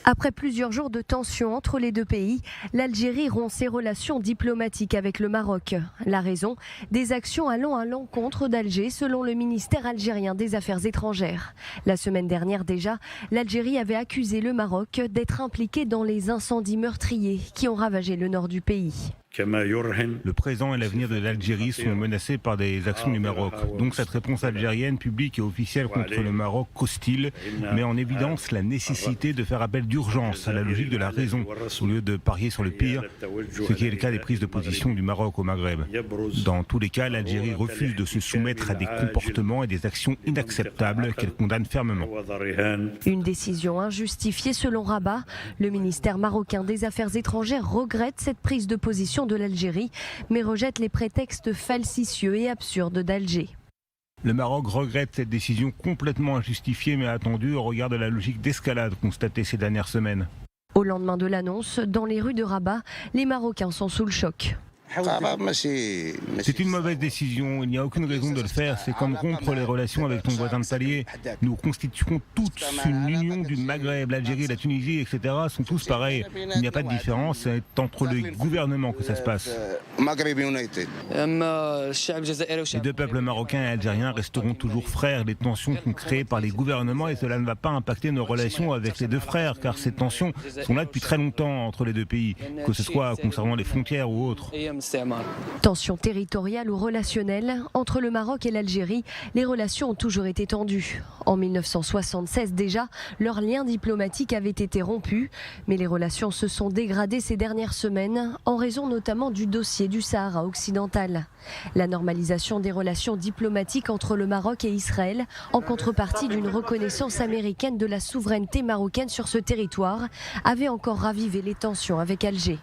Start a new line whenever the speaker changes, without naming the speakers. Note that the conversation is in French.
Après plusieurs jours de tension entre les deux pays, l'Algérie rompt ses relations diplomatiques avec le Maroc. La raison, des actions allant à l'encontre d'Alger selon le ministère algérien des Affaires étrangères. La semaine dernière déjà, l'Algérie avait accusé le Maroc d'être impliqué dans les incendies meurtriers qui ont ravagé le nord du pays.
Le présent et l'avenir de l'Algérie sont menacés par des actions du Maroc. Donc cette réponse algérienne, publique et officielle contre le Maroc hostile, met en évidence la nécessité de faire appel d'urgence à la logique de la raison, au lieu de parier sur le pire, ce qui est le cas des prises de position du Maroc au Maghreb. Dans tous les cas, l'Algérie refuse de se soumettre à des comportements et des actions inacceptables qu'elle condamne fermement.
Une décision injustifiée selon Rabat. Le ministère marocain des Affaires étrangères regrette cette prise de position de l'Algérie, mais rejette les prétextes falsicieux et absurdes d'Alger.
Le Maroc regrette cette décision complètement injustifiée mais attendue au regard de la logique d'escalade constatée ces dernières semaines.
Au lendemain de l'annonce, dans les rues de Rabat, les Marocains sont sous le choc.
C'est une mauvaise décision, il n'y a aucune raison de le faire, c'est comme rompre les relations avec ton voisin de palier. Nous constituons toute une union du Maghreb, l'Algérie, la Tunisie, etc. sont tous pareils. Il n'y a pas de différence, c'est entre les gouvernements que ça se passe. Les deux peuples marocains et algériens resteront toujours frères. Les tensions sont créées par les gouvernements et cela ne va pas impacter nos relations avec les deux frères, car ces tensions sont là depuis très longtemps entre les deux pays, que ce soit concernant les frontières ou autres.
Tensions territoriales ou relationnelles entre le Maroc et l'Algérie, les relations ont toujours été tendues. En 1976 déjà, leurs liens diplomatiques avaient été rompus, mais les relations se sont dégradées ces dernières semaines en raison notamment du dossier du Sahara occidental. La normalisation des relations diplomatiques entre le Maroc et Israël, en contrepartie d'une reconnaissance américaine de la souveraineté marocaine sur ce territoire, avait encore ravivé les tensions avec Alger.